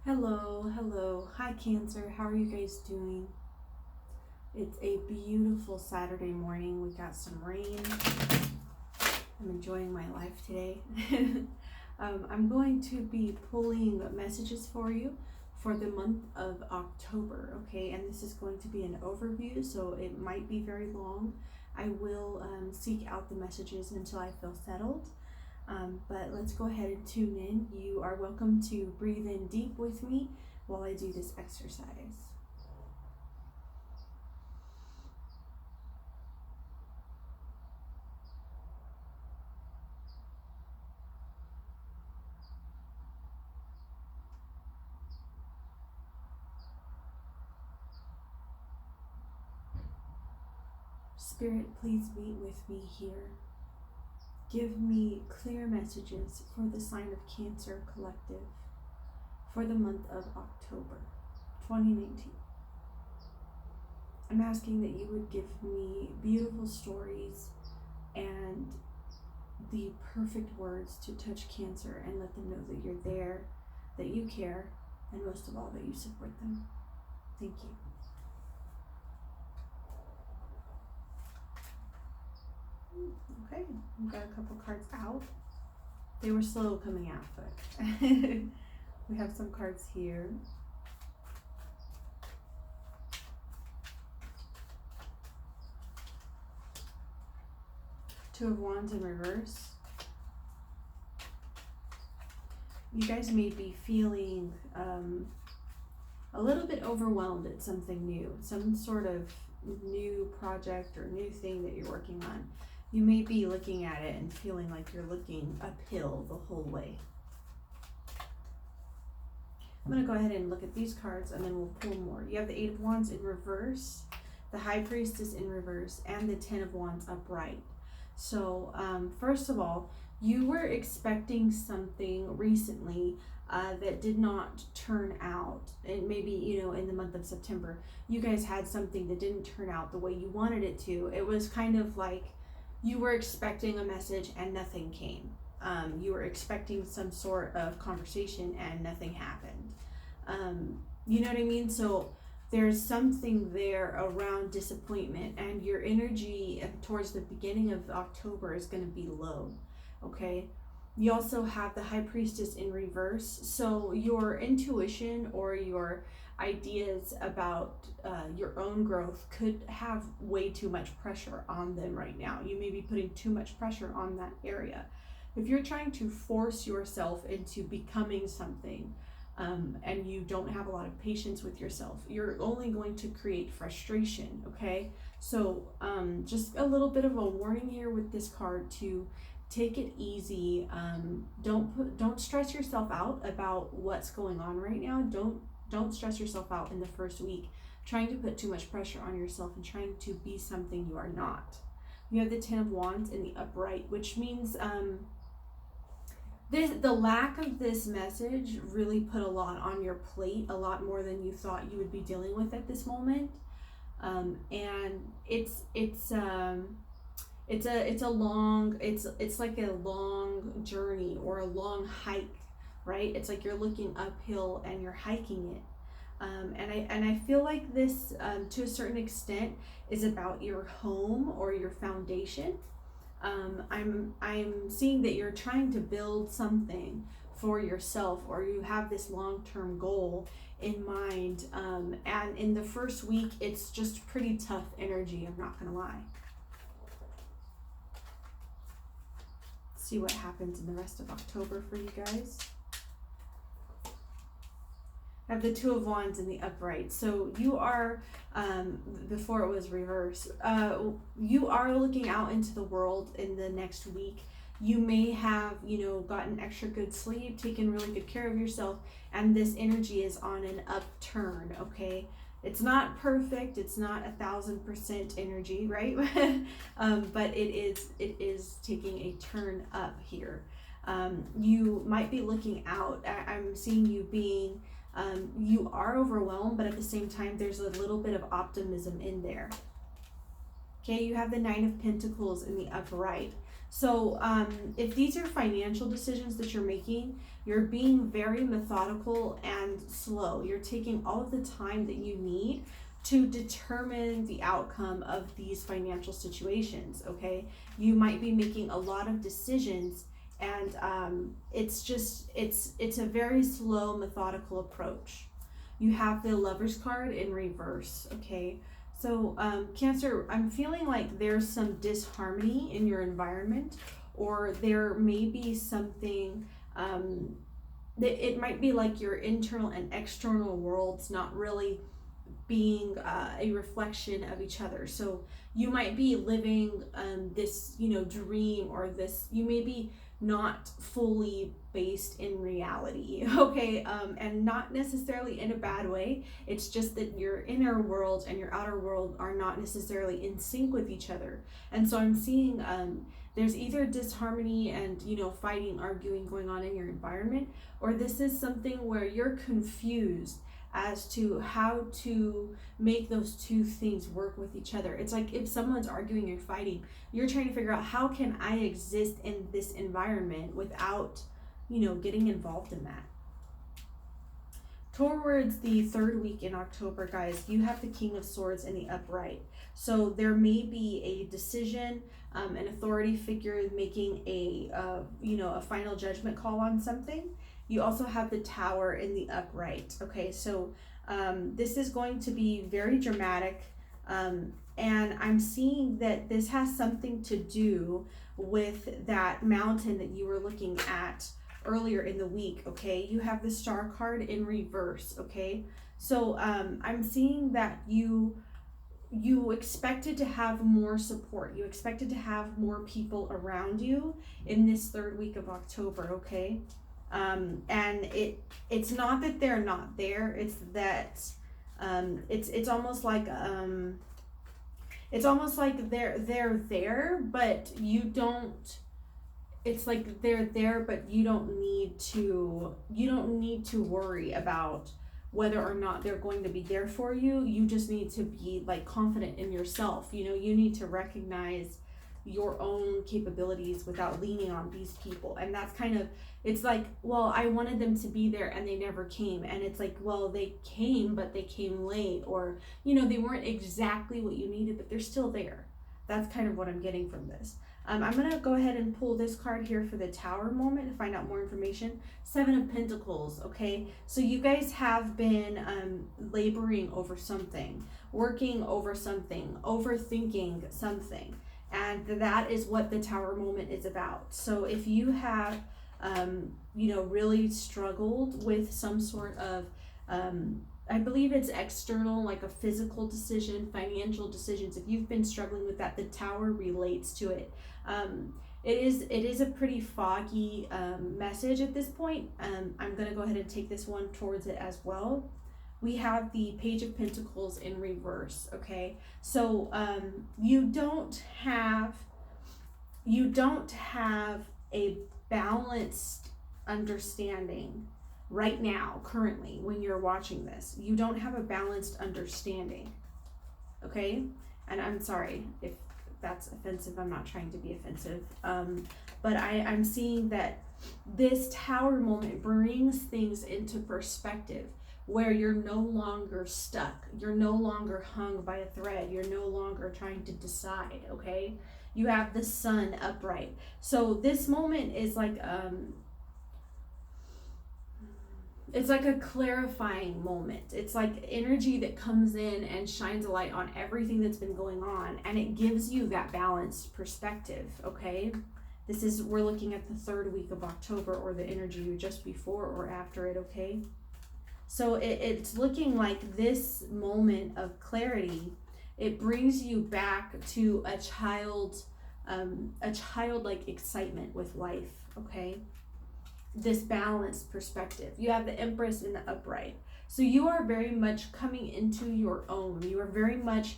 Hello, hello. Hi, Cancer. How are you guys doing? It's a beautiful Saturday morning. We got some rain. I'm enjoying my life today. I'm going to be pulling messages for you for the month of October, okay? And this is going to be an overview, so it might be very long. I will seek out the messages until I feel settled. But let's go ahead and tune in. You are welcome to breathe in deep with me while I do this exercise. Spirit, please meet with me here. Give me clear messages for the sign of Cancer Collective for the month of October 2019. I'm asking that you would give me beautiful stories and the perfect words to touch Cancer and let them know that you're there, that you care, and most of all, that you support them. Thank you. Okay, we've got a couple cards out. They were slow coming out, but we have some cards here. Two of Wands in reverse. You guys may be feeling a little bit overwhelmed at something new, some sort of new project or new thing that you're working on. You may be looking at it and feeling like you're looking uphill the whole way. I'm going to go ahead and look at these cards and then we'll pull more. You have the Eight of Wands in reverse, the High Priestess in reverse, and the Ten of Wands upright. So first of all, you were expecting something recently that did not turn out. And maybe, in the month of September, you guys had something that didn't turn out the way you wanted it to. It was kind of like you were expecting a message and nothing came. You were expecting some sort of conversation and nothing happened. You know what I mean? So there's something there around disappointment, and your energy towards the beginning of October is going to be low, okay? You also have the High Priestess in reverse, so your intuition or your ideas about your own growth could have way too much pressure on them right now. You may be putting too much pressure on that area. If you're trying to force yourself into becoming something, and you don't have a lot of patience with yourself, you're only going to create frustration, okay? So just a little bit of a warning here with this card to take it easy. Don't stress yourself out about what's going on right now. Don't stress yourself out in the first week trying to put too much pressure on yourself and trying to be something you are not. You have the Ten of Wands in the upright, which means the lack of this message really put a lot on your plate, a lot more than you thought you would be dealing with at this moment. And it's like a long journey or a long hike, right? It's like you're looking uphill and you're hiking it. And I feel like this, to a certain extent, is about your home or your foundation. I'm seeing that you're trying to build something for yourself, or you have this long-term goal in mind. And in the first week, it's just pretty tough energy, I'm not gonna lie. Let's see what happens in the rest of October for you guys. I have the Two of Wands in the upright. So you are, before it was reversed, you are looking out into the world in the next week. You may have, gotten extra good sleep, taken really good care of yourself, and this energy is on an upturn, okay? It's not perfect. It's not 1,000% energy, right? But it is taking a turn up here. You might be looking out. I'm seeing you being, you are overwhelmed, but at the same time, there's a little bit of optimism in there. Okay, you have the Nine of Pentacles in the upright. So if these are financial decisions that you're making, you're being very methodical and slow. You're taking all of the time that you need to determine the outcome of these financial situations, okay? You might be making a lot of decisions, and it's a very slow, methodical approach. You have the Lover's card in reverse, okay? So Cancer, I'm feeling like there's some disharmony in your environment, or there may be something that it might be like your internal and external worlds not really being a reflection of each other. So you might be living this, dream, or this, you may be not fully based in reality, okay? And not necessarily in a bad way. It's just that your inner world and your outer world are not necessarily in sync with each other. And so I'm seeing there's either disharmony and, fighting, arguing going on in your environment, or this is something where you're confused as to how to make those two things work with each other. It's like if someone's arguing and fighting, you're trying to figure out, how can I exist in this environment without, getting involved in that. Towards the third week in October, guys, you have the King of Swords in the upright. So there may be a decision, an authority figure making a final judgment call on something. You also have the Tower in the upright. Okay, so this is going to be very dramatic, and I'm seeing that this has something to do with that mountain that you were looking at earlier in the week. Okay, you have the Star card in reverse. Okay, so I'm seeing that you expected to have more support. You expected to have more people around you in this third week of October. Okay. And it's not that they're not there, it's that it's almost like they're there, but you don't, it's like they're there, but you don't need to worry about whether or not they're going to be there for you. You just need to be like confident in yourself. You need to recognize your own capabilities without leaning on these people. And that's kind of, it's like, well, I wanted them to be there and they never came. And it's like, well, they came, but they came late, or they weren't exactly what you needed, but they're still there. That's kind of what I'm getting from this. I'm gonna go ahead and pull this card here for the Tower moment to find out more information. 7 of Pentacles. Okay, so you guys have been laboring over something, working over something, overthinking something. And that is what the Tower moment is about. So if you have, really struggled with some sort of, I believe it's external, like a physical decision, financial decisions. If you've been struggling with that, the Tower relates to it. It is a pretty foggy message at this point. I'm going to go ahead and take this one towards it as well. We have the Page of Pentacles in reverse. Okay, so you don't have a balanced understanding right now, currently, when you're watching this. You don't have a balanced understanding. Okay, and I'm sorry if that's offensive. I'm not trying to be offensive, but I'm seeing that this Tower moment brings things into perspective, where you're no longer stuck, you're no longer hung by a thread, you're no longer trying to decide. Okay, you have the Sun upright. So this moment is like it's like a clarifying moment. It's like energy that comes in and shines a light on everything that's been going on, and it gives you that balanced perspective. Okay, we're looking at the third week of October, or the energy just before or after it. Okay, so it's looking like this moment of clarity, it brings you back to a childlike excitement with life. Okay, this balanced perspective. You have the Empress in the upright. So you are very much coming into your own. You are very much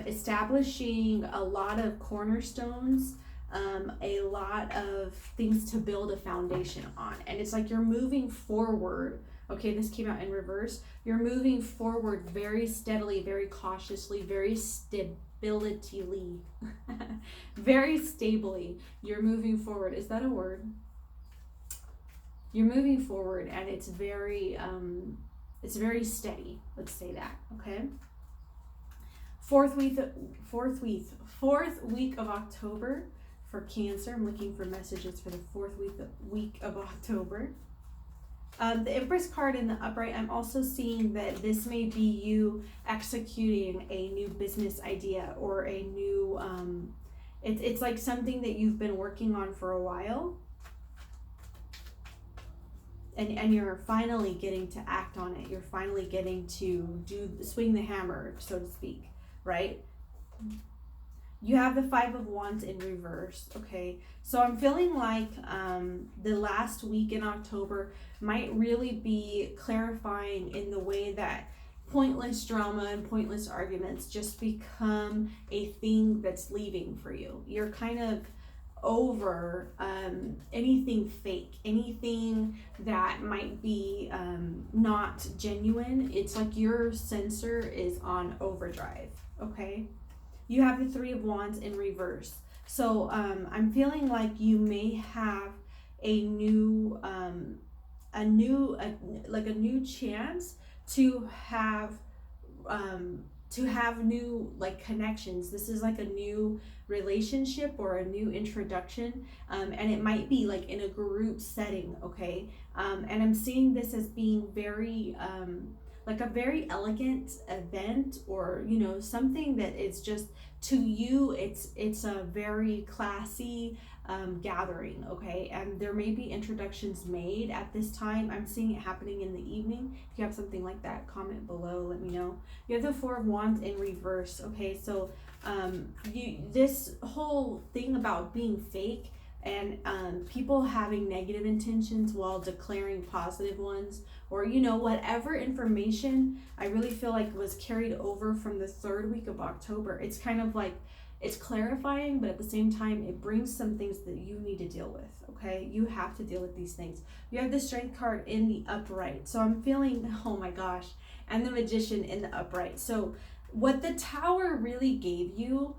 establishing a lot of cornerstones, a lot of things to build a foundation on. And it's like you're moving forward. Okay, this came out in reverse. You're moving forward very steadily, very cautiously, very stability. Very stably, you're moving forward. Is that a word? You're moving forward, and it's very steady. Let's say that, okay? Fourth week of October for Cancer. I'm looking for messages for the fourth week of October. The Empress card in the upright, I'm also seeing that this may be you executing a new business idea or a new, it's like something that you've been working on for a while. And you're finally getting to act on it. You're finally getting to swing the hammer, so to speak, right? You have the Five of Wands in reverse, okay? So I'm feeling like the last week in October might really be clarifying in the way that pointless drama and pointless arguments just become a thing that's leaving for you. You're kind of over anything fake, anything that might be not genuine. It's like your sensor is on overdrive, okay? You have the Three of Wands in reverse. So I'm feeling like you may have a new chance to have new like connections. This is like a new relationship or a new introduction, and it might be like in a group setting, okay? And I'm seeing this as being very like a very elegant event, or you know, something that is just, to you, it's a very classy gathering, okay? And there may be introductions made at this time. I'm seeing it happening in the evening. If you have something like that, comment below, let me know. You have the Four of Wands in reverse, okay? So this whole thing about being fake and people having negative intentions while declaring positive ones, or you know, whatever information I really feel like was carried over from the third week of October, it's kind of like, it's clarifying, but at the same time it brings some things that you need to deal with, okay? You have to deal with these things. You have the Strength card in the upright, so I'm feeling, oh my gosh, and the Magician in the upright. So what the Tower really gave you,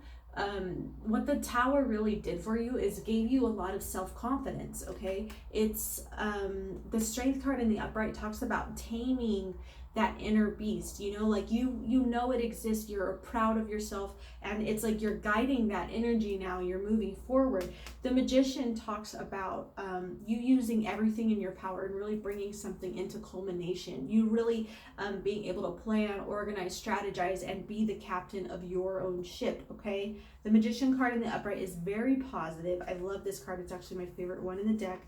what the Tower really did for you is gave you a lot of self-confidence, okay? It's the Strength card in the upright talks about taming that inner beast, you know, like you know it exists, you're proud of yourself, and it's like you're guiding that energy now, you're moving forward. The Magician talks about you using everything in your power and really bringing something into culmination, you really being able to plan, organize, strategize, and be the captain of your own ship, okay? The Magician card in the upright is very positive. I love this card. It's actually my favorite one in the deck.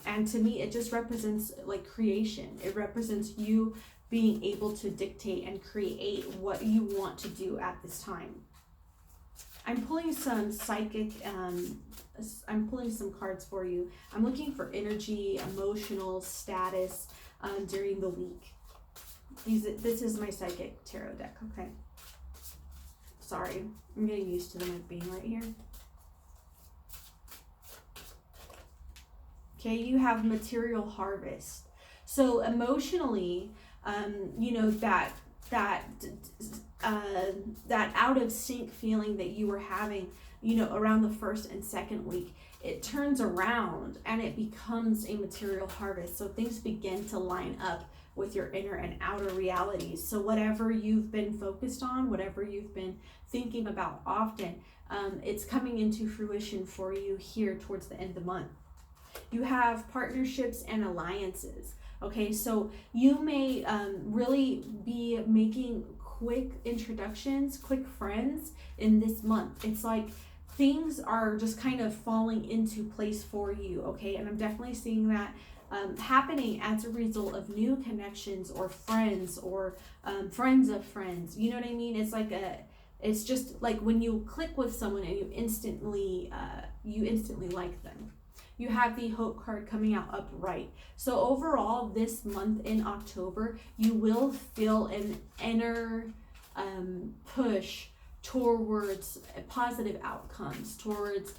And to me, it just represents like creation. It represents you being able to dictate and create what you want to do at this time. I'm pulling some psychic, I'm pulling some cards for you. I'm looking for energy, emotional status during the week. This is my psychic tarot deck, okay? Sorry, I'm getting used to them being right here. Okay, you have material harvest. So emotionally, you know, that out of sync feeling that you were having, you know, around the first and second week, it turns around and it becomes a material harvest. So things begin to line up with your inner and outer realities. So whatever you've been focused on, whatever you've been thinking about often, it's coming into fruition for you here towards the end of the month. You have partnerships and alliances. Okay, so you may really be making quick introductions, quick friends in this month. It's like things are just kind of falling into place for you, okay? And I'm definitely seeing that happening as a result of new connections or friends or friends of friends. You know what I mean? It's like it's just like when you click with someone and you instantly like them. You have the Hope card coming out upright. So overall, this month in October, you will feel an inner push towards positive outcomes, towards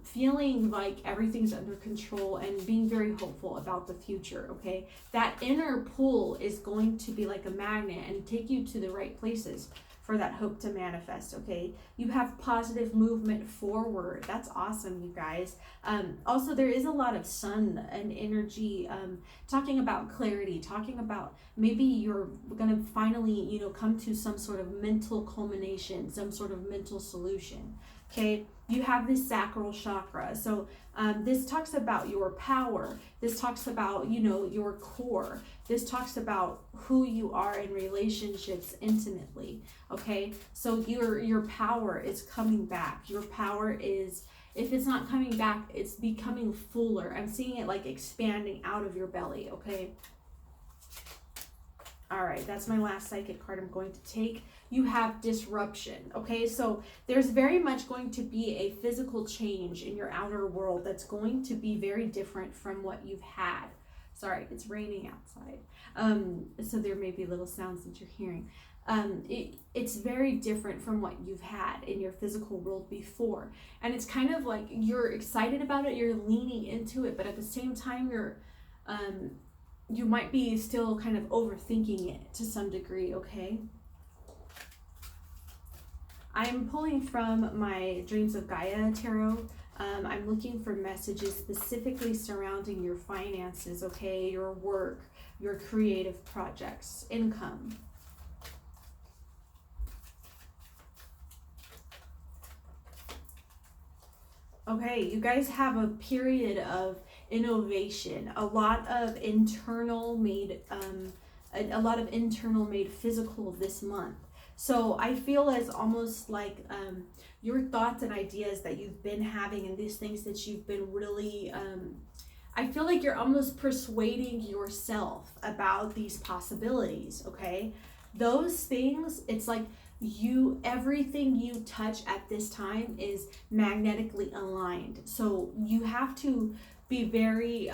feeling like everything's under control and being very hopeful about the future, okay? That inner pull is going to be like a magnet and take you to the right places for that hope to manifest, okay? You have positive movement forward. That's awesome, you guys. Also, there is a lot of sun and energy, talking about clarity, talking about maybe you're going to finally, you know, come to some sort of mental culmination, some sort of mental solution, okay? You have this sacral chakra. So this talks about your power. This talks about, you know, your core. This talks about who you are in relationships intimately, okay? So your power is coming back. Your power is, if it's not coming back, it's becoming fuller. I'm seeing it like expanding out of your belly, okay? All right, that's my last psychic card I'm going to take. You have disruption, okay? So there's very much going to be a physical change in your outer world that's going to be very different from what you've had. Sorry, it's raining outside. So there may be little sounds that you're hearing. It's very different from what you've had in your physical world before. And it's kind of like you're excited about it, you're leaning into it, but at the same time, you might be still kind of overthinking it to some degree, okay? I'm pulling from my Dreams of Gaia tarot. I'm looking for messages specifically surrounding your finances, okay? Your work, your creative projects, income. Okay, you guys have a period of innovation, a lot of internal made physical this month. So I feel as almost like your thoughts and ideas that you've been having and these things that you've been really, I feel like you're almost persuading yourself about these possibilities, okay? Those things, it's like everything you touch at this time is magnetically aligned. So you have to be very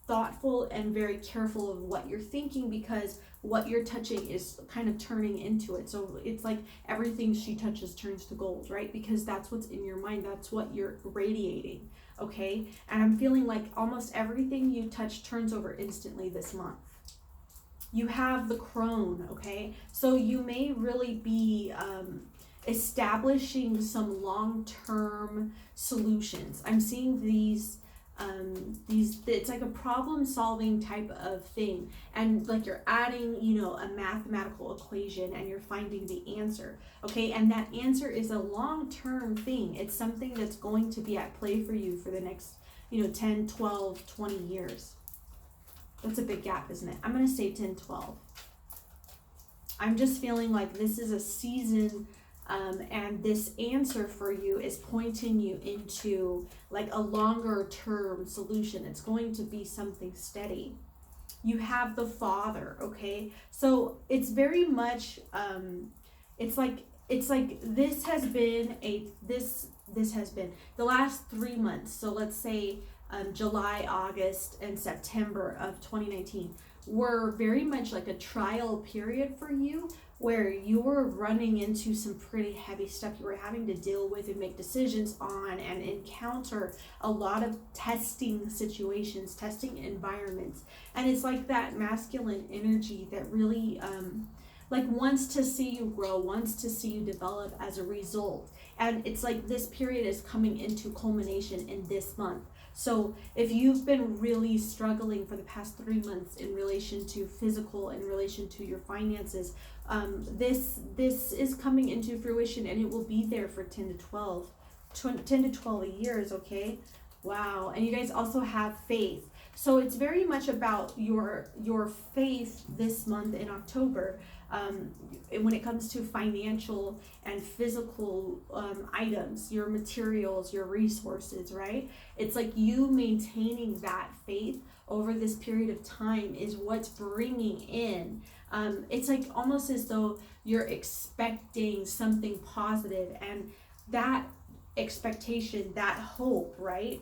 thoughtful and very careful of what you're thinking, because what you're touching is kind of turning into it. So it's like everything she touches turns to gold, right? Because that's what's in your mind, that's what you're radiating, okay? And I'm feeling like almost everything you touch turns over instantly this month. You have the crone, okay? So you may really be establishing some long-term solutions. I'm seeing these, it's like a problem-solving type of thing. And like you're adding, you know, a mathematical equation and you're finding the answer, okay? And that answer is a long-term thing. It's something that's going to be at play for you for the next, you know, 10, 12, 20 years. That's a big gap, isn't it? I'm going to say 10, 12. I'm just feeling like this is a season, and this answer for you is pointing you into like a longer term solution. It's going to be something steady. You have the Father, okay? So it's very much, it's like this has been the last 3 months. So let's say July, August, and September of 2019 were very much like a trial period for you, where you were running into some pretty heavy stuff you were having to deal with and make decisions on and encounter a lot of testing situations, testing environments. And it's like that masculine energy that really like wants to see you grow, wants to see you develop as a result. And it's like this period is coming into culmination in this month. So if you've been really struggling for the past 3 months in relation to physical, in relation to your finances, this is coming into fruition, and it will be there for 10 to 12 years, okay? Wow. And you guys also have faith. So it's very much about your faith this month in October, when it comes to financial and physical items, your materials, your resources, right? It's like you maintaining that faith over this period of time is what's bringing in. It's like almost as though you're expecting something positive, and that expectation, that hope, right?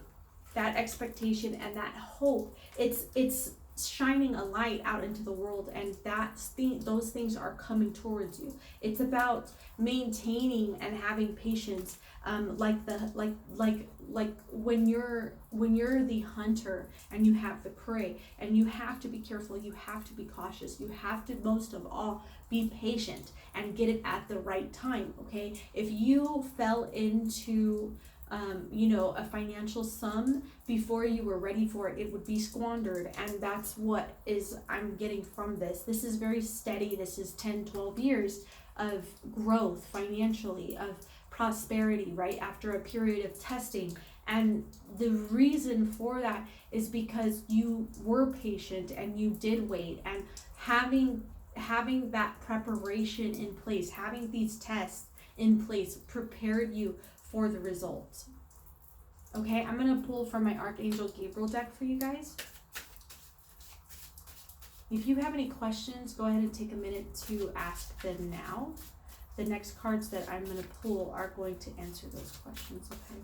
That expectation and that hope, it's shining a light out into the world, and those things are coming towards you. It's about maintaining and having patience, like when you're the hunter and you have the prey, and you have to be careful, you have to be cautious, you have to most of all be patient and get it at the right time. Okay, if you fell into a financial sum before you were ready for it, it would be squandered. And that's what I'm getting from this. This is very steady. This is 10-12 years of growth financially, of prosperity, right after a period of testing. And the reason for that is because you were patient and you did wait, and having that preparation in place, having these tests in place prepared you for the results. Okay, I'm going to pull from my Archangel Gabriel deck for you guys. If you have any questions, go ahead and take a minute to ask them now. The next cards that I'm going to pull are going to answer those questions, okay?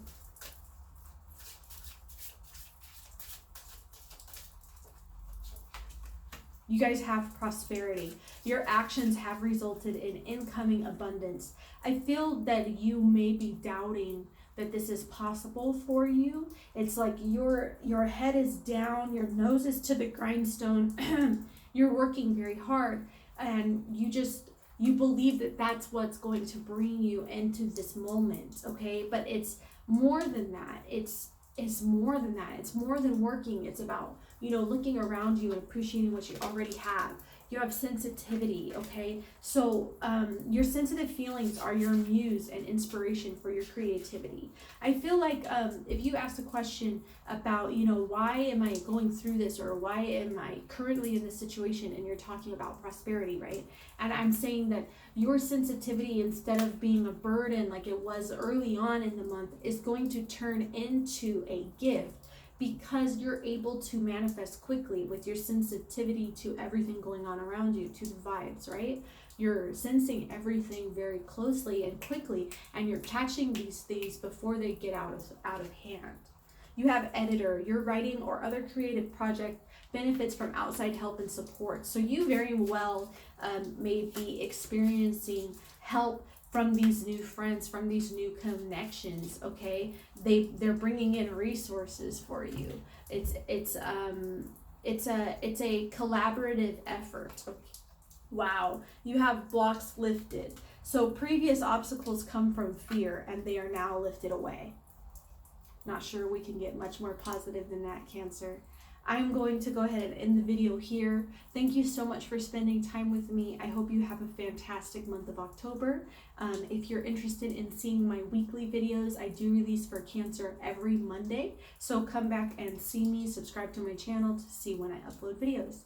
You guys have prosperity. Your actions have resulted in incoming abundance. I feel that you may be doubting that this is possible for you. It's like your head is down, your nose is to the grindstone. You're working very hard, and you believe that that's what's going to bring you into this moment, okay? But it's more than that. It's more than that. It's more than working. It's about, looking around you and appreciating what you already have. You have sensitivity, okay? So your sensitive feelings are your muse and inspiration for your creativity. I feel like if you ask a question about, why am I going through this, or why am I currently in this situation, and you're talking about prosperity, right? And I'm saying that your sensitivity, instead of being a burden like it was early on in the month, is going to turn into a gift, because you're able to manifest quickly with your sensitivity to everything going on around you, to the vibes, right? You're sensing everything very closely and quickly, and you're catching these things before they get out of hand. You have editor. Your writing or other creative project benefits from outside help and support. So you very well may be experiencing help from these new friends, from these new connections, okay? They're bringing in resources for you. It's a collaborative effort. Okay. Wow, you have blocks lifted. So previous obstacles come from fear, and they are now lifted away. Not sure we can get much more positive than that, Cancer. I'm going to go ahead and end the video here. Thank you so much for spending time with me. I hope you have a fantastic month of October. If you're interested in seeing my weekly videos, I do release for Cancer every Monday. So come back and see me, subscribe to my channel to see when I upload videos.